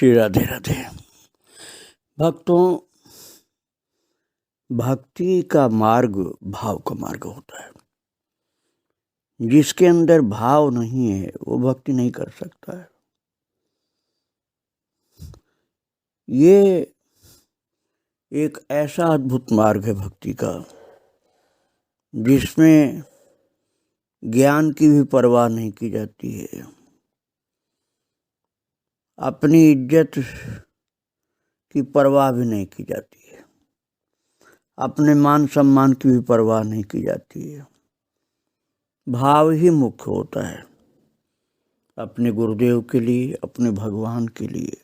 श्री राधे राधे। भक्तों, भक्ति का मार्ग भाव का मार्ग होता है। जिसके अंदर भाव नहीं है वो भक्ति नहीं कर सकता है। ये एक ऐसा अद्भुत मार्ग है भक्ति का जिसमें ज्ञान की भी परवाह नहीं की जाती है, अपनी इज्जत की परवाह भी नहीं की जाती है, अपने मान सम्मान की भी परवाह नहीं की जाती है। भाव ही मुख्य होता है अपने गुरुदेव के लिए, अपने भगवान के लिए।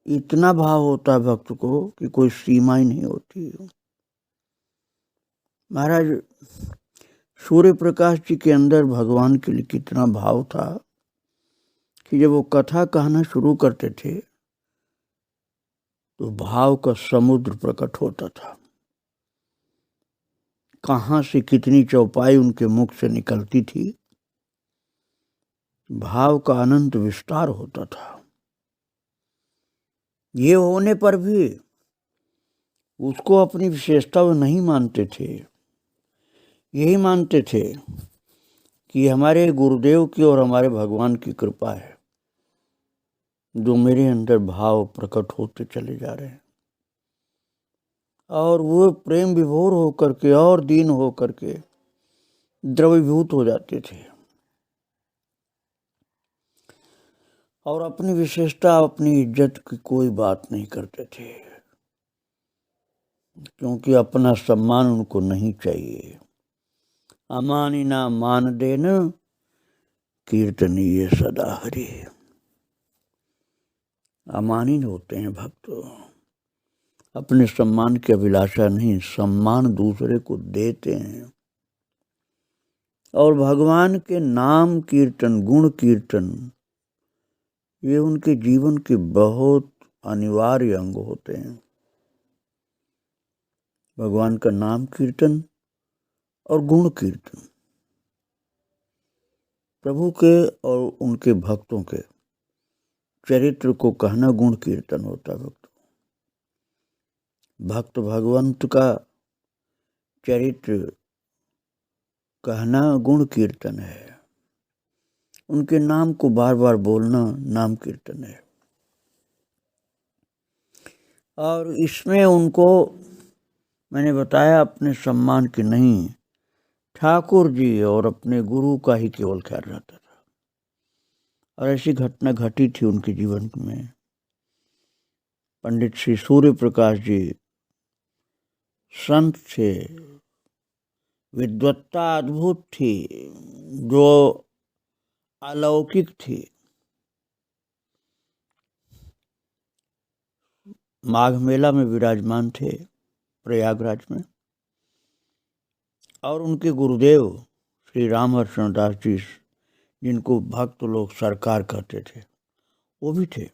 इतना भाव होता है भक्त को कि कोई सीमा ही नहीं होती। महाराज सूर्य प्रकाश जी के अंदर भगवान के लिए कितना भाव था कि जब वो कथा कहना शुरू करते थे तो भाव का समुद्र प्रकट होता था। कहाँ से कितनी चौपाई उनके मुख से निकलती थी, भाव का अनंत विस्तार होता था। ये होने पर भी उसको अपनी विशेषता वो नहीं मानते थे। यही मानते थे कि हमारे गुरुदेव की और हमारे भगवान की कृपा है जो मेरे अंदर भाव प्रकट होते चले जा रहे हैं। और वो प्रेम विभोर होकर के और दीन होकर के द्रवीभूत हो जाते थे और अपनी विशेषता, अपनी इज्जत की कोई बात नहीं करते थे, क्योंकि अपना सम्मान उनको नहीं चाहिए। अमानी ना मान देना, कीर्तनीय सदा हरि। अमानी होते हैं भक्त, अपने सम्मान की अभिलाषा नहीं, सम्मान दूसरे को देते हैं। और भगवान के नाम कीर्तन, गुण कीर्तन, ये उनके जीवन के बहुत अनिवार्य अंग होते हैं। भगवान का नाम कीर्तन और गुण कीर्तन, प्रभु के और उनके भक्तों के चरित्र को कहना गुण कीर्तन होता है। भक्त भगवंत का चरित्र कहना गुण कीर्तन है। उनके नाम को बार बार बोलना नाम कीर्तन है। और इसमें उनको मैंने बताया अपने सम्मान की नहीं, ठाकुर जी और अपने गुरु का ही केवल ख्याल रहता था। और ऐसी घटना घटी थी उनके जीवन में। पंडित श्री सूर्य प्रकाश जी संत थे, विद्वत्ता अद्भुत थी जो अलौकिक थी। माघ मेला में विराजमान थे प्रयागराज में, और उनके गुरुदेव श्री रामहर्षण दास जी, जिनको भक्त लोग सरकार कहते थे, वो भी थे।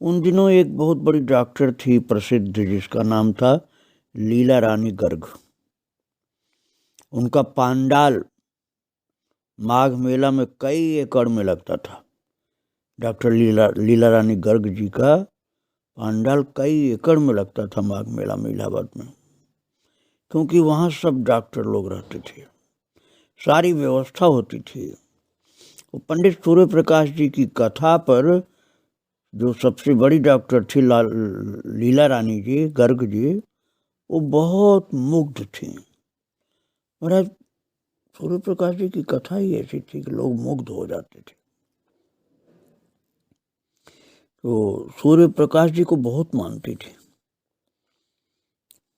उन दिनों एक बहुत बड़ी डॉक्टर थी प्रसिद्ध, जिसका नाम था लीला रानी गर्ग। उनका पांडाल माघ मेला में कई एकड़ में लगता था। डॉक्टर लीला रानी गर्ग जी का पांडाल कई एकड़ में लगता था माघ मेला में इलाहाबाद में, क्योंकि वहाँ सब डॉक्टर लोग रहते थे, सारी व्यवस्था होती थी। पंडित सूर्य प्रकाश जी की कथा पर जो सबसे बड़ी डॉक्टर थी लीला रानी जी गर्ग जी, वो बहुत मुग्ध थी। महाराज सूर्य प्रकाश जी की कथा ही ऐसी थी कि लोग मुग्ध हो जाते थे। तो सूर्य प्रकाश जी को बहुत मानती थी।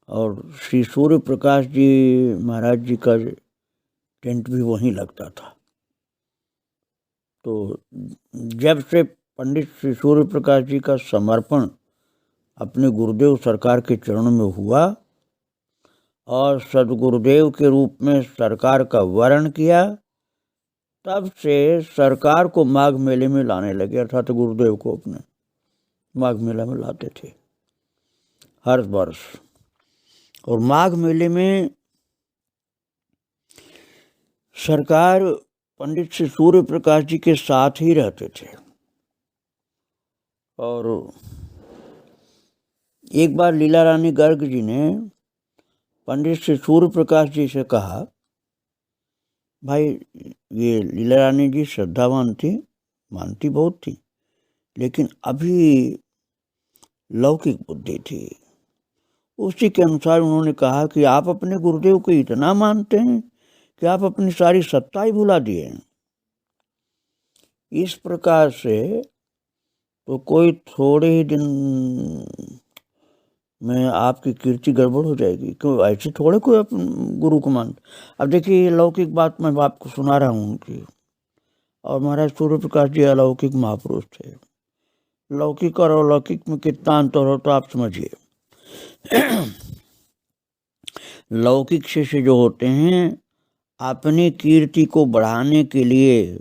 और श्री सूर्य प्रकाश जी महाराज जी का टेंट भी वहीं लगता था। तो जब से पंडित श्री सूर्य प्रकाश जी का समर्पण अपने गुरुदेव सरकार के चरणों में हुआ और सदगुरुदेव के रूप में सरकार का वरण किया, तब से सरकार को माघ मेले में लाने लगे, अर्थात गुरुदेव को अपने माघ मेला में लाते थे हर वर्ष। और माघ मेले में सरकार पंडित श्री सूर्य प्रकाश जी के साथ ही रहते थे। और एक बार लीला रानी गर्ग जी ने पंडित श्री सूर्य प्रकाश जी से कहा, भाई ये लीला रानी जी श्रद्धावान थी, मानती बहुत थी, लेकिन अभी लौकिक बुद्धि थी। उसी के अनुसार उन्होंने कहा कि आप अपने गुरुदेव को इतना मानते हैं कि आप अपनी सारी सत्ता ही भुला दिए। इस प्रकार से तो कोई थोड़े ही दिन में आपकी कीर्ति गड़बड़ हो जाएगी। क्यों ऐसे थोड़े कोई अपन गुरु को मानते। अब देखिए लौकिक बात मैं आपको सुना रहा हूँ उनकी, और महाराज सूर्य प्रकाश जी अलौकिक महापुरुष थे। लौकिक और अलौकिक में कितना अंतर हो तो आप समझिए। लौकिक शिष्य जो होते हैं अपनी कीर्ति को बढ़ाने के लिए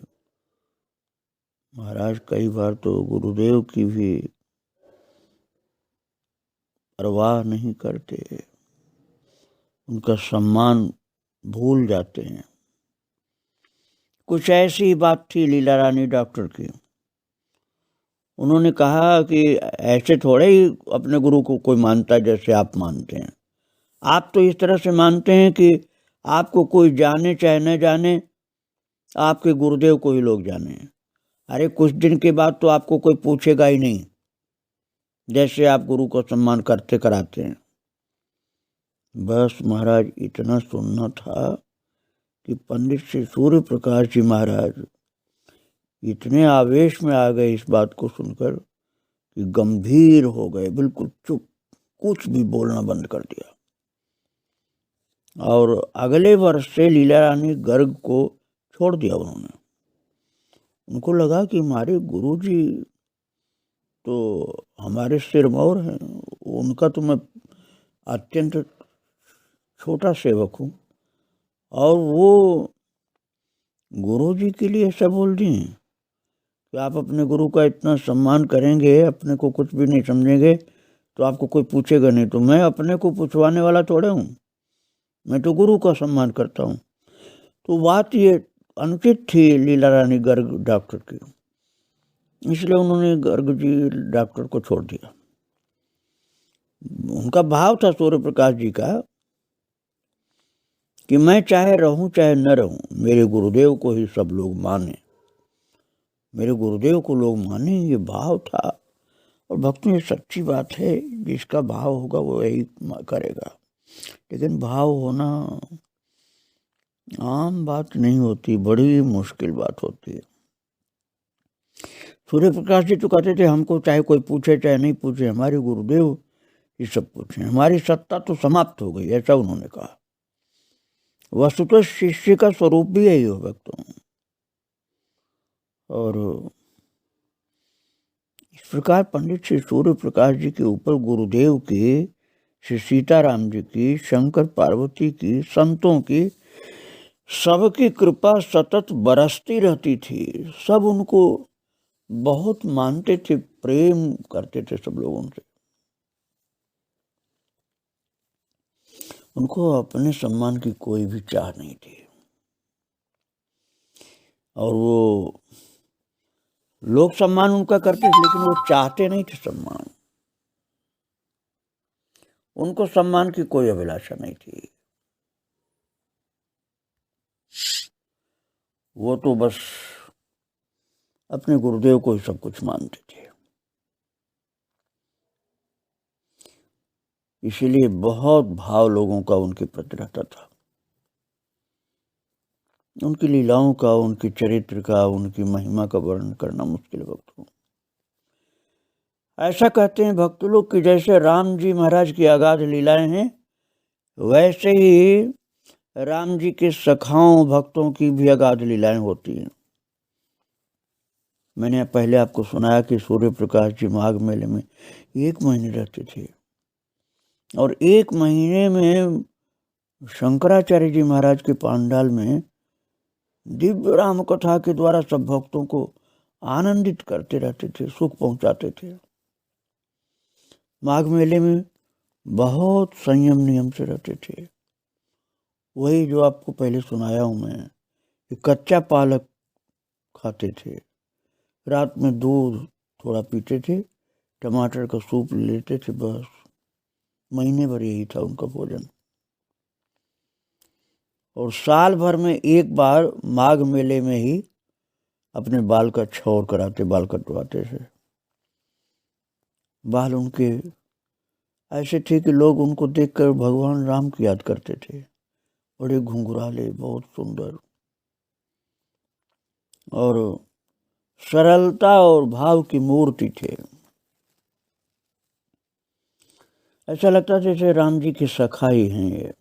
महाराज कई बार तो गुरुदेव की भी परवाह नहीं करते, उनका सम्मान भूल जाते हैं। कुछ ऐसी बात थी लीला रानी डॉक्टर की। उन्होंने कहा कि ऐसे थोड़े ही अपने गुरु को कोई मानता है जैसे आप मानते हैं। आप तो इस तरह से मानते हैं कि आपको कोई जाने चाहे न जाने, आपके गुरुदेव को ही लोग जाने। अरे कुछ दिन के बाद तो आपको कोई पूछेगा ही नहीं, जैसे आप गुरु को सम्मान करते कराते हैं। बस महाराज इतना सुनना था कि पंडित श्री सूर्य प्रकाश जी महाराज इतने आवेश में आ गए इस बात को सुनकर कि गंभीर हो गए, बिल्कुल चुप, कुछ भी बोलना बंद कर दिया। और अगले वर्ष से लीला रानी गर्ग को छोड़ दिया उन्होंने। उनको लगा कि हमारे गुरुजी तो हमारे सिरमौर हैं, उनका तो मैं अत्यंत छोटा सेवक हूँ, और वो गुरुजी के लिए ऐसा बोल दिए कि आप अपने गुरु का इतना सम्मान करेंगे, अपने को कुछ भी नहीं समझेंगे तो आपको कोई पूछेगा नहीं। तो मैं अपने को पूछवाने वाला थोड़े हूँ, मैं तो गुरु का सम्मान करता हूँ। तो बात ये अनुचित थी लीला रानी गर्ग डॉक्टर की, इसलिए उन्होंने गर्ग जी डॉक्टर को छोड़ दिया। उनका भाव था सूर्य प्रकाश जी का कि मैं चाहे रहूं चाहे न रहूं, मेरे गुरुदेव को ही सब लोग माने, मेरे गुरुदेव को लोग माने, ये भाव था। और भक्तों ये सच्ची बात है, जिसका भाव होगा वो यही करेगा। लेकिन भाव होना आम बात नहीं होती, बड़ी मुश्किल बात होती है। सूर्य प्रकाश जी तो कहते थे हमको चाहे कोई पूछे चाहे नहीं पूछे, हमारे गुरुदेव ये सब पूछे, हमारी सत्ता तो समाप्त हो गई, ऐसा उन्होंने कहा। वस्तुतः शिष्य का स्वरूप भी यही हो भक्तों। और इस प्रकार पंडित श्री सूर्य प्रकाश जी के ऊपर गुरुदेव की, श्री सीताराम जी की, शंकर पार्वती की, संतों की, सबकी कृपा सतत बरसती रहती थी। सब उनको बहुत मानते थे, प्रेम करते थे सब लोग उनसे। उनको अपने सम्मान की कोई भी चाह नहीं थी, और वो लोग सम्मान उनका करते थे, लेकिन वो चाहते नहीं थे सम्मान। उनको सम्मान की कोई अभिलाषा नहीं थी। वो तो बस अपने गुरुदेव को ही सब कुछ मानते थे। इसीलिए बहुत भाव लोगों का उनके प्रति रहता था। उनकी लीलाओं का, उनके चरित्र का, उनकी महिमा का वर्णन करना मुश्किल भक्तों। ऐसा कहते हैं भक्त लोग कि जैसे राम जी महाराज की अगाध लीलाएं हैं, वैसे ही राम जी के सखाओं भक्तों की भी अगाध लीलाएं होती हैं। मैंने पहले आपको सुनाया कि सूर्य प्रकाश जी माघ मेले में 1 महीने रहते थे, और 1 महीने में शंकराचार्य जी महाराज के पांडाल में दिव्य राम कथा के द्वारा सब भक्तों को आनंदित करते रहते थे, सुख पहुंचाते थे। माघ मेले में बहुत संयम नियम से रहते थे। वही जो आपको पहले सुनाया हूं मैं, कि कच्चा पालक खाते थे, रात में दूध थोड़ा पीते थे, टमाटर का सूप लेते थे, बस महीने भर यही था उनका भोजन। और साल भर में एक बार माघ मेले में ही अपने बाल का छौर कराते, बाल कटवाते थे। बाल उनके ऐसे थे कि लोग उनको देखकर भगवान राम की याद करते थे। बड़े घुंघराले, बहुत सुंदर, और सरलता और भाव की मूर्ति थे। ऐसा लगता था जैसे राम जी की सखा ही हैं ये।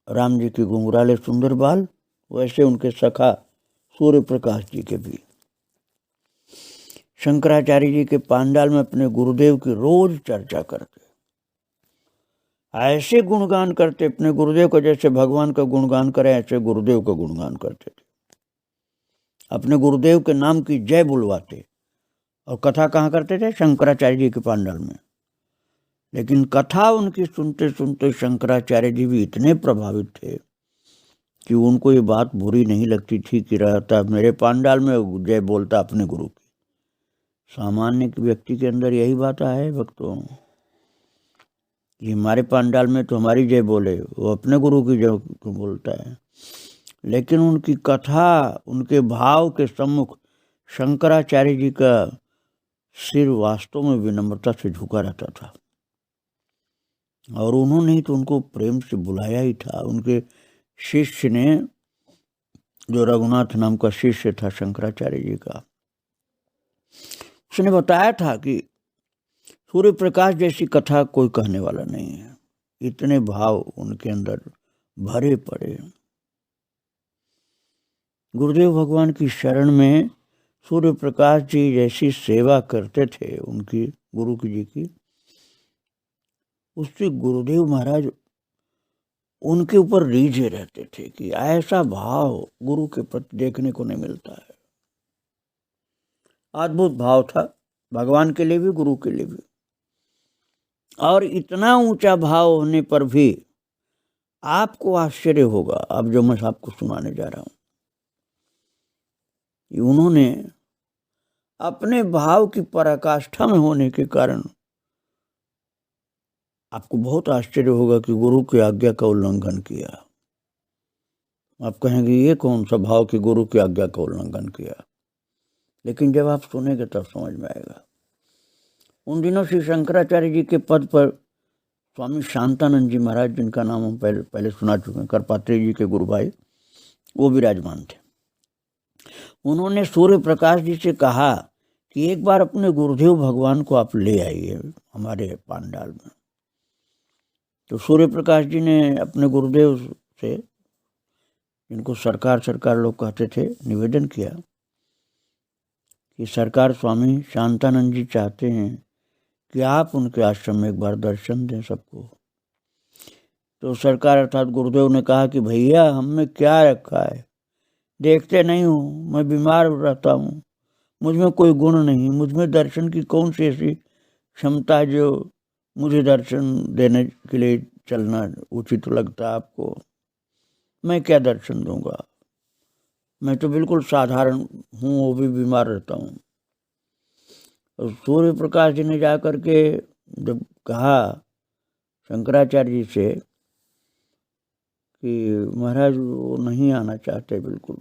राम जी के घुंघराले सुंदर बाल, वैसे उनके सखा सूर्य प्रकाश जी के भी। शंकराचार्य जी के पांडाल में अपने गुरुदेव की रोज चर्चा करते, ऐसे गुणगान करते अपने गुरुदेव को, जैसे भगवान का गुणगान करें ऐसे गुरुदेव का गुणगान करते थे। अपने गुरुदेव के नाम की जय बुलवाते। और कथा कहाँ करते थे? शंकराचार्य जी के पांडाल में। लेकिन कथा उनकी सुनते सुनते शंकराचार्य जी भी इतने प्रभावित थे कि उनको ये बात बुरी नहीं लगती थी कि रहता मेरे पांडाल में जय बोलता अपने गुरु की। सामान्य व्यक्ति के अंदर यही बात है भक्तों, कि हमारे पांडाल में तो हमारी जय बोले, वो अपने गुरु की जय बोलता है। लेकिन उनकी कथा, उनके भाव के सम्मुख शंकराचार्य जी का सिर वास्तव में विनम्रता से झुका रहता था। और उन्होंने ही तो उनको प्रेम से बुलाया ही था। उनके शिष्य ने, जो रघुनाथ नाम का शिष्य था शंकराचार्य जी का, उसने बताया था कि सूर्य प्रकाश जैसी कथा कोई कहने वाला नहीं है। इतने भाव उनके अंदर भरे पड़े। गुरुदेव भगवान की शरण में सूर्य प्रकाश जी जैसी सेवा करते थे उनकी, गुरु जी की, उससे गुरुदेव महाराज उनके ऊपर रीझे रहते थे कि ऐसा भाव गुरु के प्रति देखने को नहीं मिलता है। अद्भुत भाव था, भगवान के लिए भी गुरु के लिए भी। और इतना ऊंचा भाव होने पर भी आपको आश्चर्य होगा, अब जो मैं आपको सुनाने जा रहा हूं, उन्होंने अपने भाव की पराकाष्ठा में होने के कारण, आपको बहुत आश्चर्य होगा कि गुरु की आज्ञा का उल्लंघन किया। आप कहेंगे ये कौन सा भाव कि गुरु की आज्ञा का उल्लंघन किया? लेकिन जब आप सुनेंगे तब समझ में आएगा। उन दिनों श्री शंकराचार्य जी के पद पर स्वामी शांतानंद जी महाराज, जिनका नाम हम पहले सुना चुके हैं, करपात्री जी के गुरु भाई, वो विराजमान थे। उन्होंने सूर्य प्रकाश जी से कहा कि एक बार अपने गुरुदेव भगवान को आप ले आइए हमारे पांडाल में। तो सूर्य प्रकाश जी ने अपने गुरुदेव से, जिनको सरकार लोग कहते थे, निवेदन किया कि सरकार, स्वामी शांतानंद जी चाहते हैं कि आप उनके आश्रम में एक बार दर्शन दें सबको। तो सरकार अर्थात गुरुदेव ने कहा कि भैया हमने क्या रखा है, देखते नहीं हूँ, मैं बीमार रहता हूँ, मुझ में कोई गुण नहीं, मुझ में दर्शन की कौन सी ऐसी क्षमता है जो मुझे दर्शन देने के लिए चलना उचित लगता है आपको? मैं क्या दर्शन दूंगा, मैं तो बिल्कुल साधारण हूँ, वो भी बीमार रहता हूँ। और सूर्य प्रकाश जी ने जा करके जब कहा शंकराचार्य जी से कि महाराज वो नहीं आना चाहते बिल्कुल,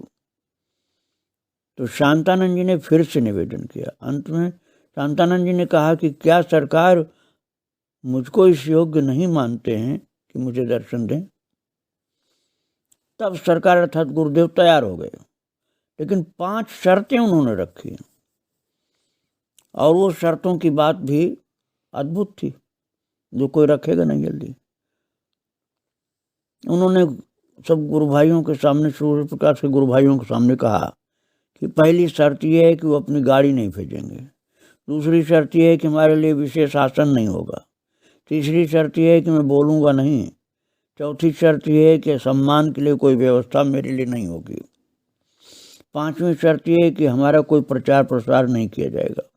तो शांतानंद जी ने फिर से निवेदन किया। अंत में शांतानंद जी ने कहा कि क्या सरकार मुझको इस योग्य नहीं मानते हैं कि मुझे दर्शन दें? तब सरकार अर्थात गुरुदेव तैयार हो गए। लेकिन 5 शर्तें उन्होंने रखी, और वो शर्तों की बात भी अद्भुत थी, जो कोई रखेगा नहीं जल्दी। उन्होंने सब गुरु भाइयों के सामने, सूर्य प्रकाश के गुरु भाइयों के सामने कहा कि पहली शर्त यह है कि वो अपनी गाड़ी नहीं भेजेंगे, दूसरी शर्त यह है कि हमारे लिए विशेष आसन नहीं होगा, तीसरी शर्त यह है कि मैं बोलूँगा नहीं, चौथी शर्त यह है कि सम्मान के लिए कोई व्यवस्था मेरे लिए नहीं होगी, 5वीं शर्त यह है कि हमारा कोई प्रचार प्रसार नहीं किया जाएगा।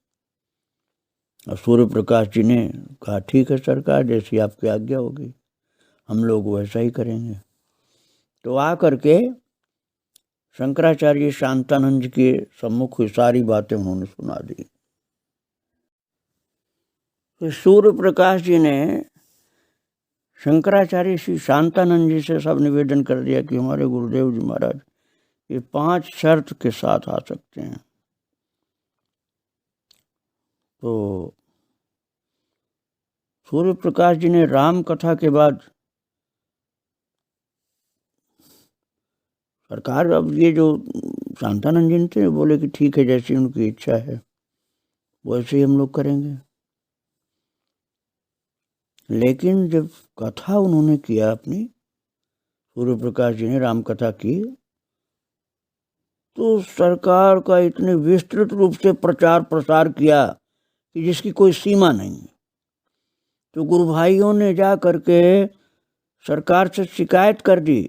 और सूर्य प्रकाश जी ने कहा ठीक है सरकार, जैसी आपकी आज्ञा होगी हम लोग वैसा ही करेंगे। तो आ करके शंकराचार्य शांतानंद के सम्मुख हुई सारी बातें उन्होंने सुना दी। तो सूर्य प्रकाश जी ने शंकराचार्य श्री शांतानंद जी से सब निवेदन कर दिया कि हमारे गुरुदेव जी महाराज ये 5 शर्त के साथ आ सकते हैं। तो सूर्य प्रकाश जी ने राम कथा के बाद सरकार, अब ये जो शांतानंद जी थे बोले कि ठीक है, जैसी उनकी इच्छा है वैसे ही हम लोग करेंगे। लेकिन जब कथा उन्होंने किया अपनी, सूर्य प्रकाश जी ने राम कथा की, तो सरकार का इतने विस्तृत रूप से प्रचार प्रसार किया कि जिसकी कोई सीमा नहीं। तो गुरु भाइयों ने जा करके सरकार से शिकायत कर दी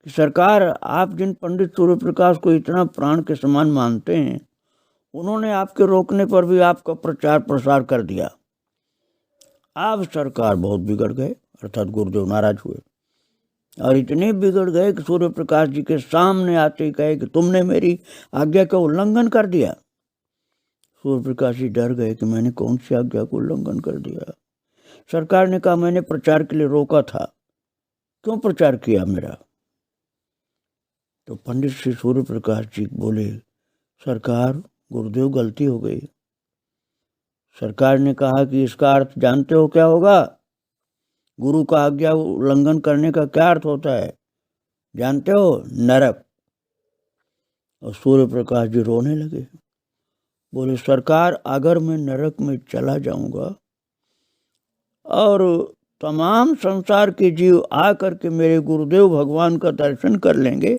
कि सरकार, आप जिन पंडित सूर्य प्रकाश को इतना प्राण के समान मानते हैं, उन्होंने आपके रोकने पर भी आपका प्रचार प्रसार कर दिया। अब सरकार बहुत बिगड़ गए, अर्थात गुरुदेव नाराज हुए और इतने बिगड़ गए कि सूर्य प्रकाश जी के सामने आते ही कहे कि तुमने मेरी आज्ञा का उल्लंघन कर दिया। सूर्य प्रकाश जी डर गए कि मैंने कौन सी आज्ञा को उल्लंघन कर दिया। सरकार ने कहा मैंने प्रचार के लिए रोका था, क्यों प्रचार किया मेरा? तो पंडित श्री सूर्य प्रकाश जी बोले, सरकार, गुरुदेव गलती हो गई। सरकार ने कहा कि इसका अर्थ जानते हो क्या होगा? गुरु का आज्ञा उल्लंघन करने का क्या अर्थ होता है जानते हो? नरक। और सूर्य प्रकाश जी रोने लगे, बोले सरकार, अगर मैं नरक में चला जाऊंगा और तमाम संसार के जीव आ करके मेरे गुरुदेव भगवान का दर्शन कर लेंगे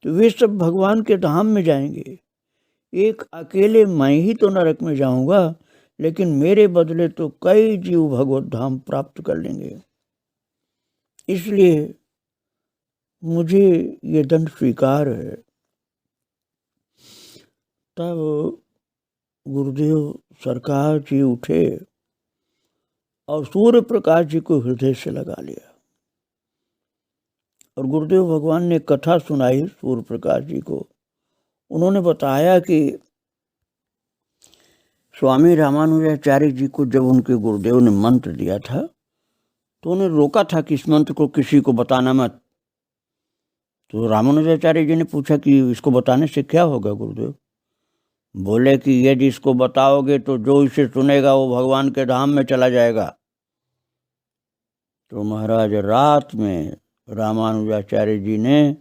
तो वे सब भगवान के धाम में जाएंगे। एक अकेले मैं ही तो नरक में जाऊंगा, लेकिन मेरे बदले तो कई जीव भगवत धाम प्राप्त कर लेंगे। इसलिए मुझे ये दंड स्वीकार है। तब गुरुदेव सरकार जी उठे और सूर्य प्रकाश जी को हृदय से लगा लिया और गुरुदेव भगवान ने कथा सुनाई सूर्य प्रकाश जी को। उन्होंने बताया कि स्वामी रामानुजाचार्य जी को जब उनके गुरुदेव ने मंत्र दिया था तो उन्हें रोका था कि इस मंत्र को किसी को बताना मत। तो रामानुजाचार्य जी ने पूछा कि इसको बताने से क्या होगा गुरुदेव? बोले कि यदि इसको बताओगे तो जो इसे सुनेगा वो भगवान के धाम में चला जाएगा। तो महाराज रात में रामानुजाचार्य जी ने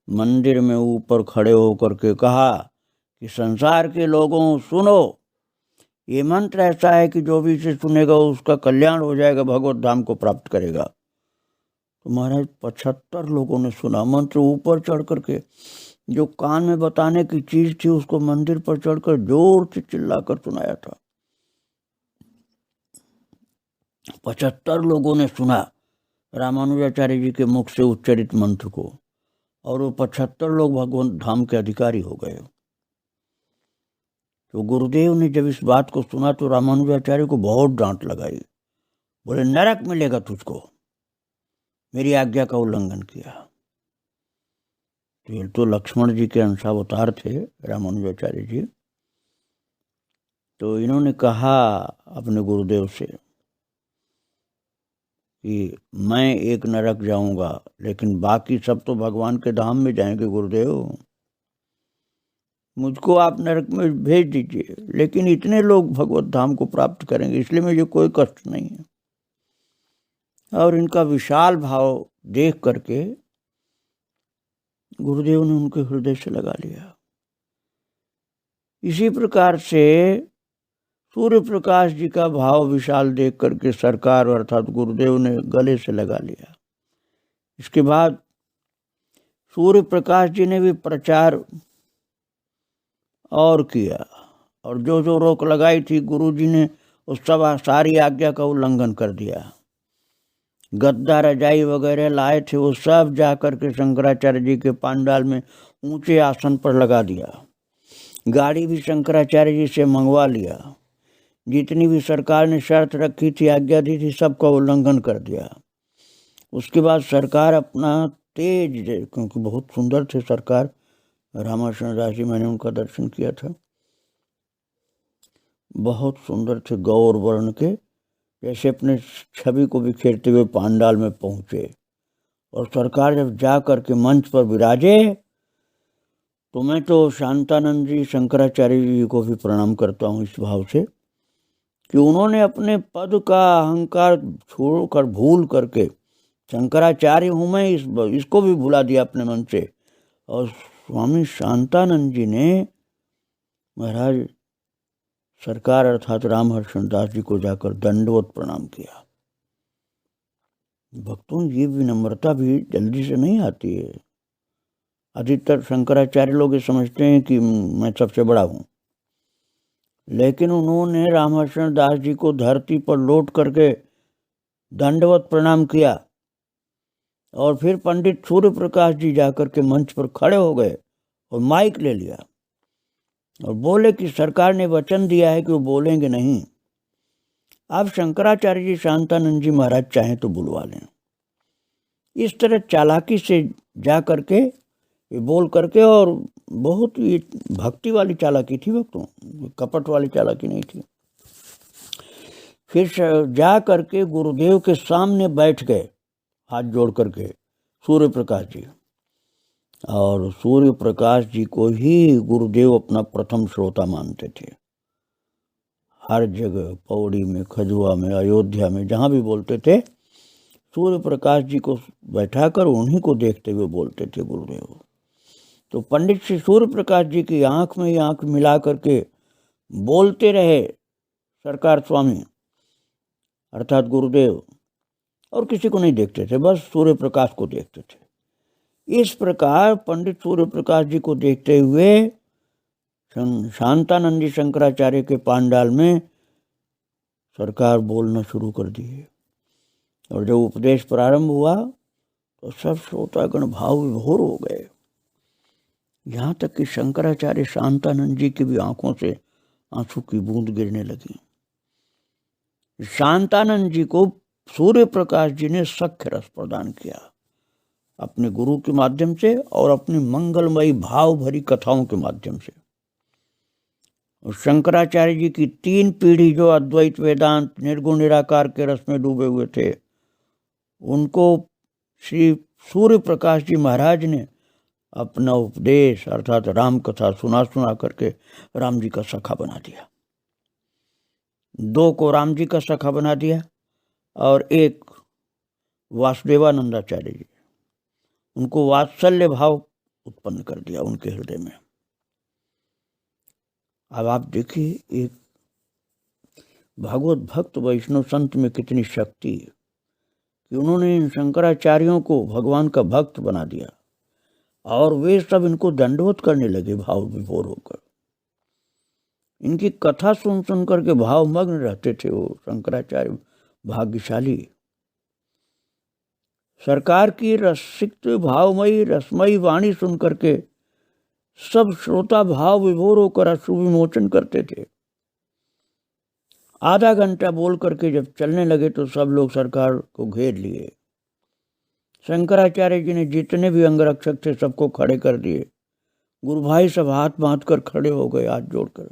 मंदिर में ऊपर खड़े होकर के कहा कि संसार के लोगों सुनो, ये मंत्र ऐसा है कि जो भी इसे सुनेगा उसका कल्याण हो जाएगा, भगवत धाम को प्राप्त करेगा। तो महाराज 75 लोगों ने सुना। मंत्र ऊपर चढ़ करके, जो कान में बताने की चीज थी उसको मंदिर पर चढ़कर जोर से चिल्लाकर सुनाया था। 75 लोगों ने सुना रामानुजाचार्य जी के मुख से उच्चरित मंत्र को, और वो 75 लोग भगवत धाम के अधिकारी हो गए। तो गुरुदेव ने जब इस बात को सुना तो रामानुजाचार्य को बहुत डांट लगाई। बोले नरक मिलेगा तुझको, मेरी आज्ञा का उल्लंघन किया। तो लक्ष्मण जी के अंशावतार थे रामानुजाचार्य जी। तो इन्होंने कहा अपने गुरुदेव से कि मैं एक नरक जाऊंगा, लेकिन बाकी सब तो भगवान के धाम में जाएंगे गुरुदेव, मुझको आप नरक में भेज दीजिए, लेकिन इतने लोग भगवत धाम को प्राप्त करेंगे, इसलिए मुझे कोई कष्ट नहीं है। और इनका विशाल भाव देख करके गुरुदेव ने उनके हृदय से लगा लिया। इसी प्रकार से सूर्य प्रकाश जी का भाव विशाल देख करके सरकार अर्थात गुरुदेव ने गले से लगा लिया। इसके बाद सूर्य प्रकाश जी ने भी प्रचार और किया, और जो जो रोक लगाई थी गुरु जी ने उस सब सारी आज्ञा का उल्लंघन कर दिया। गद्दा रजाई वगैरह लाए थे वो सब जा कर के शंकराचार्य जी के पांडाल में ऊंचे आसन पर लगा दिया। गाड़ी भी शंकराचार्य जी से मंगवा लिया। जितनी भी सरकार ने शर्त रखी थी, आज्ञा दी थी, सबका उल्लंघन कर दिया। उसके बाद सरकार अपना तेज, क्योंकि बहुत सुंदर थे सरकार रामाशरण दास जी, मैंने उनका दर्शन किया था, बहुत सुंदर थे, गौर वर्ण के, जैसे अपने छवि को बिखेरते हुए पांडाल में पहुंचे। और सरकार जब जा करके मंच पर विराजे तो मैं तो शांतानंद जी शंकराचार्य जी को भी प्रणाम करता हूँ इस भाव से कि उन्होंने अपने पद का अहंकार छोड़कर भूल करके, शंकराचार्य हूँ मैं, इसको भी भुला दिया अपने मन से, और स्वामी शांतानंद जी ने महाराज सरकार अर्थात रामहर्षण दास जी को जाकर दंडवत प्रणाम किया। भक्तों, ये विनम्रता भी जल्दी से नहीं आती है। अधिकतर शंकराचार्य लोग ये समझते हैं कि मैं सबसे बड़ा हूँ, लेकिन उन्होंने रामहर्षण दास जी को धरती पर लौट करके दंडवत प्रणाम किया, और फिर पंडित सूर्य प्रकाश जी जाकर के मंच पर खड़े हो गए और माइक ले लिया और बोले कि सरकार ने वचन दिया है कि वो बोलेंगे नहीं, आप शंकराचार्य जी शांतानंद जी महाराज चाहें तो बुलवा लें। इस तरह चालाकी से जा करके बोल करके, और बहुत ही भक्ति वाली चालाकी थी भक्तों, कपट वाली चालाकी नहीं थी। फिर जा करके गुरुदेव के सामने बैठ गए हाथ जोड़ करके सूर्य प्रकाश जी, और सूर्य प्रकाश जी को ही गुरुदेव अपना प्रथम श्रोता मानते थे। हर जगह, पौड़ी में, खजुआ में, अयोध्या में, जहाँ भी बोलते थे सूर्य प्रकाश जी को बैठाकर उन्हीं को देखते हुए बोलते थे गुरुदेव। तो पंडित श्री सूर्य प्रकाश जी की आंख में आंख मिला करके बोलते रहे सरकार स्वामी अर्थात गुरुदेव, और किसी को नहीं देखते थे, बस सूर्य प्रकाश को देखते थे। इस प्रकार पंडित सूर्य प्रकाश जी को देखते हुए शांतानंदी शंकराचार्य के पांडाल में सरकार बोलना शुरू कर दिए, और जब उपदेश प्रारंभ हुआ तो सब श्रोतागण भाव विभोर हो गए। यहाँ तक कि शंकराचार्य शांतानंद जी की भी आंखों से आंसू की बूंद गिरने लगी। शांतानंद जी को सूर्य प्रकाश जी ने सख्य रस प्रदान किया अपने गुरु के माध्यम से और अपनी मंगलमयी भाव भरी कथाओं के माध्यम से। और शंकराचार्य जी की 3 पीढ़ी जो अद्वैत वेदांत निर्गुण निराकार के रस में डूबे हुए थे, उनको श्री सूर्य प्रकाश जी महाराज ने अपना उपदेश अर्थात राम कथा सुना सुना करके राम जी का सखा बना दिया। 2 को राम जी का सखा बना दिया और एक वासुदेवानंदाचार्य जी, उनको वात्सल्य भाव उत्पन्न कर दिया उनके हृदय में। अब आप देखिए, एक भागवत भक्त वैष्णव संत में कितनी शक्ति है कि उन्होंने इन शंकराचार्यों को भगवान का भक्त बना दिया, और वे सब इनको दंडवत करने लगे भाव विभोर होकर। इनकी कथा सुन सुन करके भावमग्न रहते थे वो शंकराचार्य, भाग्यशाली। सरकार की रसिक भावमयी रसमयी वाणी सुन करके सब श्रोता भाव विभोर होकर अश्रु विमोचन करते थे। आधा घंटा बोल करके जब चलने लगे तो सब लोग सरकार को घेर लिए। शंकराचार्य जी ने जितने भी अंगरक्षक थे सबको खड़े कर दिए। गुरु भाई सब हाथ बांध कर खड़े हो गए हाथ जोड़कर।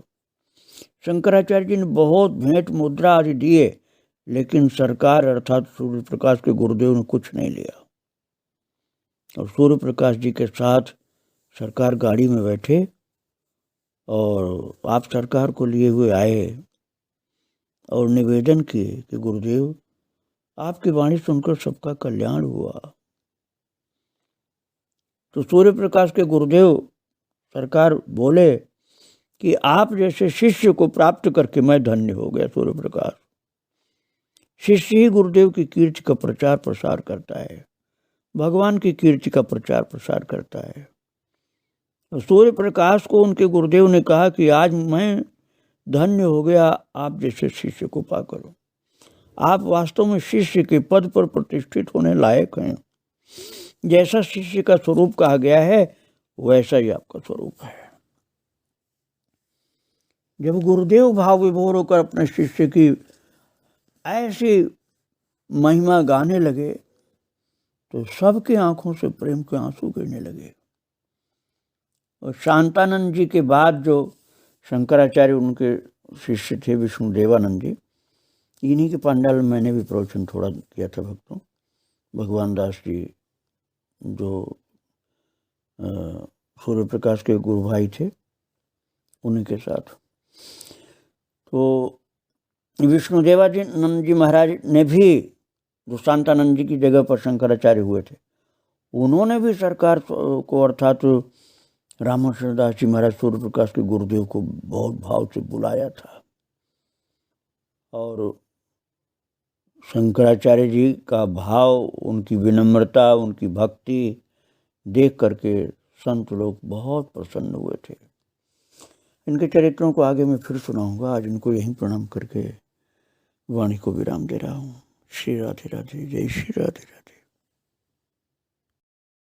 शंकराचार्य जी ने बहुत भेंट मुद्रा आदि दिए, लेकिन सरकार अर्थात सूर्य प्रकाश के गुरुदेव ने कुछ नहीं लिया। और सूर्य प्रकाश जी के साथ सरकार गाड़ी में बैठे और आप सरकार को लिए हुए आए और निवेदन किए कि गुरुदेव, आपकी वाणी सुनकर सबका कल्याण हुआ। तो सूर्य प्रकाश के गुरुदेव सरकार बोले कि आप जैसे शिष्य को प्राप्त करके मैं धन्य हो गया। सूर्य प्रकाश, शिष्य ही गुरुदेव की कीर्ति का प्रचार प्रसार करता है, भगवान की कीर्ति का प्रचार प्रसार करता है। तो सूर्य प्रकाश को उनके गुरुदेव ने कहा कि आज मैं धन्य हो गया आप जैसे शिष्य को पाकर। आप वास्तव में शिष्य के पद पर प्रतिष्ठित होने लायक हैं। जैसा शिष्य का स्वरूप कहा गया है वैसा ही आपका स्वरूप है। जब गुरुदेव भाव विभोर होकर अपने शिष्य की ऐसी महिमा गाने लगे तो सबकी आंखों से प्रेम के आंसू गिरने लगे। और शांतानंद जी के बाद जो शंकराचार्य उनके शिष्य थे विष्णुदेवानंद जी, इन्हीं के पंडाल में मैंने भी प्रवचन थोड़ा किया था भक्तों। भगवान दास जी जो सूर्य प्रकाश के गुरु भाई थे, उन्हीं के साथ। तो विष्णुदेवानंद जी महाराज ने भी, जो शांतानंद जी की जगह पर शंकराचार्य हुए थे, उन्होंने भी सरकार को अर्थात रामकृष्ण दास जी महाराज सूर्य प्रकाश के गुरुदेव को बहुत भाव से बुलाया था। और शंकराचार्य जी का भाव, उनकी विनम्रता, उनकी भक्ति देख करके संत लोग बहुत प्रसन्न हुए थे। इनके चरित्रों को आगे मैं फिर सुनाऊंगा। आज इनको यहीं प्रणाम करके वाणी को विराम दे रहा हूँ। श्री राधे राधे, जय श्री राधे राधे।